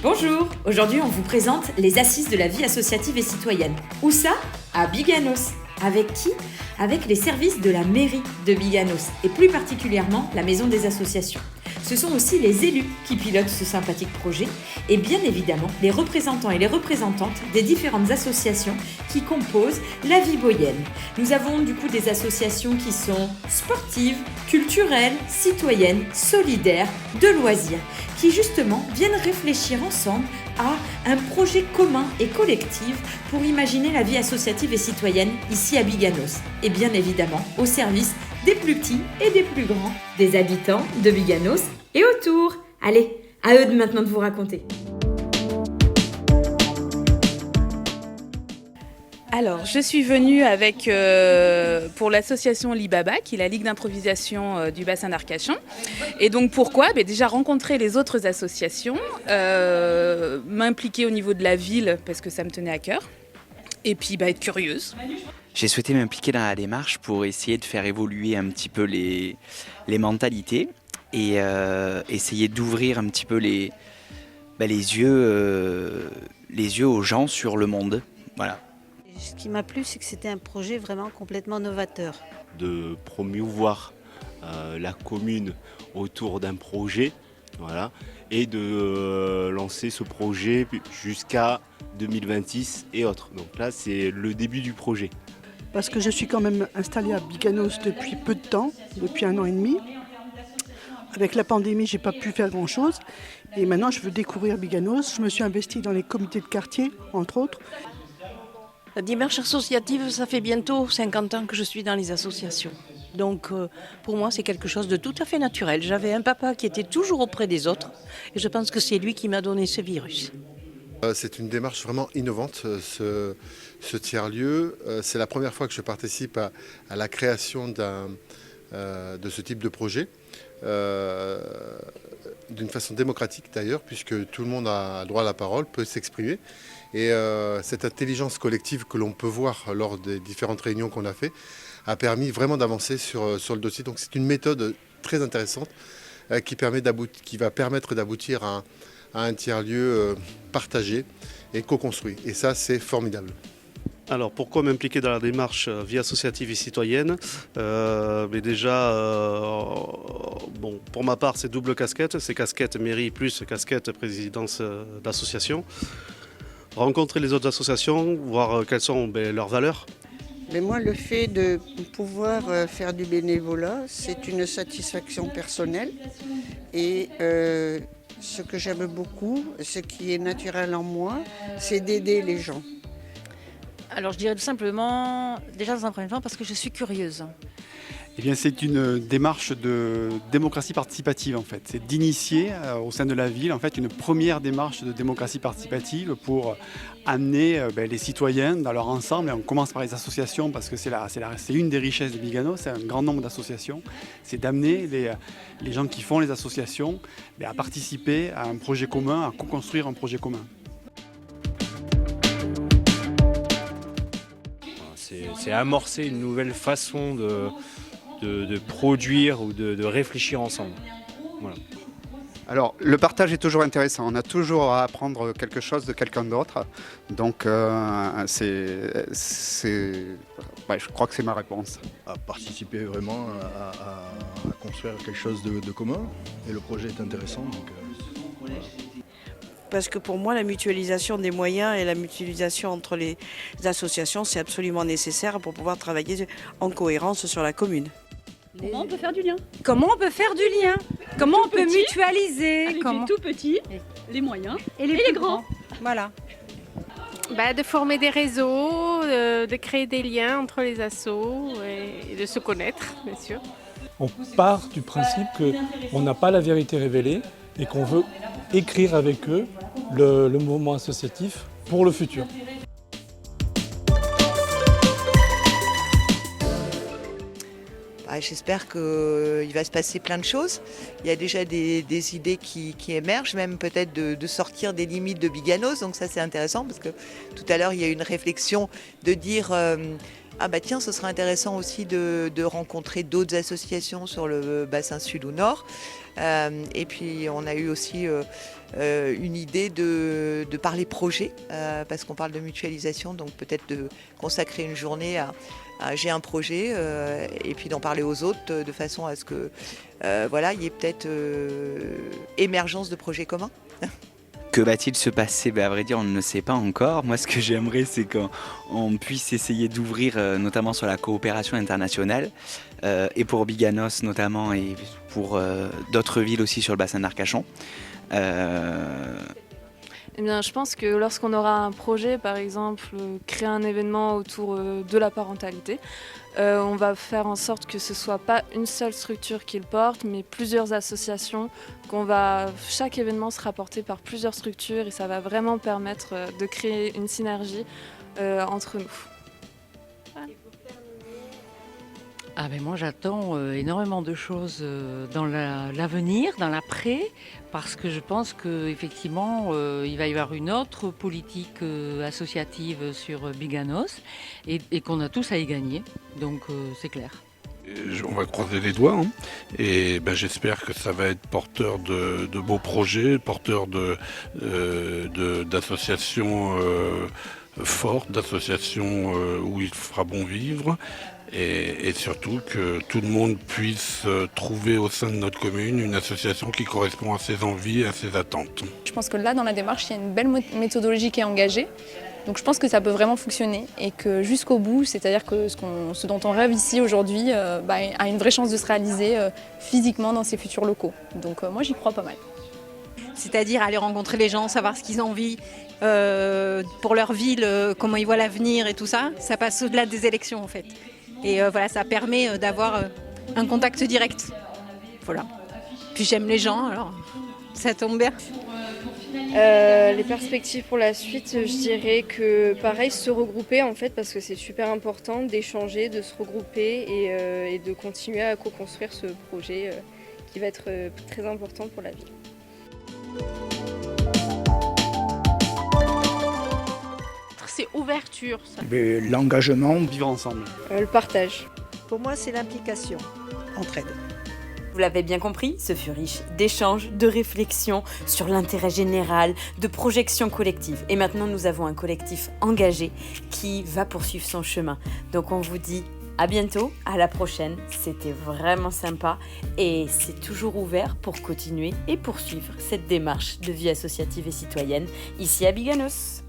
Bonjour, aujourd'hui on vous présente les Assises de la vie associative et citoyenne. Où ça? À Biganos. Avec qui? Avec les services de la mairie de Biganos et plus particulièrement la maison des associations. Ce sont aussi les élus qui pilotent ce sympathique projet et bien évidemment les représentants et les représentantes des différentes associations qui composent la vie boyenne. Nous avons du coup des associations qui sont sportives, culturelles, citoyennes, solidaires, de loisirs, qui justement viennent réfléchir ensemble à un projet commun et collectif pour imaginer la vie associative et citoyenne ici à Biganos. Et bien évidemment au service des plus petits et des plus grands, des habitants de Biganos et autour. Allez, à eux de maintenant de vous raconter. Alors, je suis venue avec, pour l'association Libaba, qui est la Ligue d'improvisation du bassin d'Arcachon. Et donc pourquoi? Déjà rencontrer les autres associations, m'impliquer au niveau de la ville parce que ça me tenait à cœur, et puis être curieuse. J'ai souhaité m'impliquer dans la démarche pour essayer de faire évoluer un petit peu les mentalités et essayer d'ouvrir un petit peu les yeux aux gens sur le monde. Voilà. Ce qui m'a plu, c'est que c'était un projet vraiment complètement novateur. De promouvoir la commune autour d'un projet, voilà, et de lancer ce projet jusqu'à 2026 et autres. Donc là, c'est le début du projet. Parce que je suis quand même installée à Biganos depuis peu de temps, depuis 1 an et demi. Avec la pandémie, je n'ai pas pu faire grand-chose. Et maintenant, je veux découvrir Biganos. Je me suis investie dans les comités de quartier, entre autres. La démarche associative, ça fait bientôt 50 ans que je suis dans les associations. Donc pour moi, c'est quelque chose de tout à fait naturel. J'avais un papa qui était toujours auprès des autres et je pense que c'est lui qui m'a donné ce virus. C'est une démarche vraiment innovante, ce tiers-lieu. C'est la première fois que je participe à la création de ce type de projet, d'une façon démocratique d'ailleurs, puisque tout le monde a droit à la parole, peut s'exprimer. Et cette intelligence collective que l'on peut voir lors des différentes réunions qu'on a fait a permis vraiment d'avancer sur le dossier. Donc c'est une méthode très intéressante qui va permettre d'aboutir à un tiers-lieu partagé et co-construit. Et ça, c'est formidable. Alors pourquoi m'impliquer dans la démarche vie associative et citoyenne? Pour ma part, c'est double casquette. C'est casquette mairie plus casquette présidence d'association. Rencontrer les autres associations, voir quelles sont leurs valeurs. Mais moi, le fait de pouvoir faire du bénévolat, c'est une satisfaction personnelle. Et ce que j'aime beaucoup, ce qui est naturel en moi, c'est d'aider les gens. Alors je dirais tout simplement, déjà dans un premier temps, parce que je suis curieuse. Eh bien, c'est une démarche de démocratie participative en fait. C'est d'initier au sein de la ville en fait une première démarche de démocratie participative pour amener les citoyens dans leur ensemble. Et on commence par les associations parce que c'est une des richesses de Biganos, c'est un grand nombre d'associations. C'est d'amener les gens qui font les associations à participer à un projet commun, à co-construire un projet commun. C'est amorcer une nouvelle façon de produire ou de réfléchir ensemble. Voilà. Alors, le partage est toujours intéressant. On a toujours à apprendre quelque chose de quelqu'un d'autre. Donc, je crois que c'est ma réponse. À participer vraiment à construire quelque chose de commun. Et le projet est intéressant. Donc, voilà. Parce que pour moi, la mutualisation des moyens et la mutualisation entre les associations, c'est absolument nécessaire pour pouvoir travailler en cohérence sur la commune. Comment on peut faire du lien? Comment on peut faire du lien? Comment on peut mutualiser? Avec du tout petit, les moyens et les grands. Voilà. De former des réseaux, de créer des liens entre les assos et de se connaître, bien sûr. On part du principe qu'on n'a pas la vérité révélée et qu'on veut écrire avec eux le mouvement associatif pour le futur. J'espère qu'il va se passer plein de choses. Il y a déjà des idées qui émergent, même peut-être de sortir des limites de Biganos. Donc ça, c'est intéressant parce que tout à l'heure, il y a eu une réflexion de dire ah bah tiens, ce serait intéressant aussi de rencontrer d'autres associations sur le bassin sud ou nord. Et puis on a eu aussi une idée de parler projet, parce qu'on parle de mutualisation, donc peut-être de consacrer une journée à j'ai un projet, et puis d'en parler aux autres de façon à ce que il y ait peut-être émergence de projets communs. Que va-t-il se passer ? À vrai dire, on ne sait pas encore. Moi, ce que j'aimerais, c'est qu'on puisse essayer d'ouvrir, notamment sur la coopération internationale, et pour Biganos notamment, et pour d'autres villes aussi sur le bassin d'Arcachon. Eh bien, je pense que lorsqu'on aura un projet, par exemple, créer un événement autour de la parentalité, on va faire en sorte que ce ne soit pas une seule structure qui le porte, mais plusieurs associations, chaque événement sera porté par plusieurs structures et ça va vraiment permettre de créer une synergie entre nous. Ah ben moi j'attends énormément de choses dans l'avenir, dans l'après, parce que je pense qu'effectivement il va y avoir une autre politique associative sur Biganos et qu'on a tous à y gagner, donc c'est clair. On va croiser les doigts et j'espère que ça va être porteur de beaux projets, porteur d'associations fortes, d'associations où il fera bon vivre. Et surtout que tout le monde puisse trouver au sein de notre commune une association qui correspond à ses envies et à ses attentes. Je pense que là, dans la démarche, il y a une belle méthodologie qui est engagée. Donc je pense que ça peut vraiment fonctionner et que jusqu'au bout, c'est-à-dire que ce dont on rêve ici aujourd'hui a une vraie chance de se réaliser physiquement dans ses futurs locaux. Donc moi, j'y crois pas mal. C'est-à-dire aller rencontrer les gens, savoir ce qu'ils ont envie pour leur ville, comment ils voient l'avenir et tout ça. Ça passe au-delà des élections en fait. Et ça permet d'avoir un contact direct. Voilà. Puis j'aime les gens, alors ça tombe bien. Les perspectives pour la suite, je dirais que pareil, se regrouper en fait, parce que c'est super important d'échanger, de se regrouper et de continuer à co-construire ce projet qui va être très important pour la ville. C'est ouverture. L'engagement, vivre ensemble. Le partage. Pour moi, c'est l'implication, entraide. Vous l'avez bien compris, ce fut riche d'échanges, de réflexions sur l'intérêt général, de projections collectives. Et maintenant, nous avons un collectif engagé qui va poursuivre son chemin. Donc on vous dit à bientôt, à la prochaine. C'était vraiment sympa et c'est toujours ouvert pour continuer et poursuivre cette démarche de vie associative et citoyenne ici à Biganos.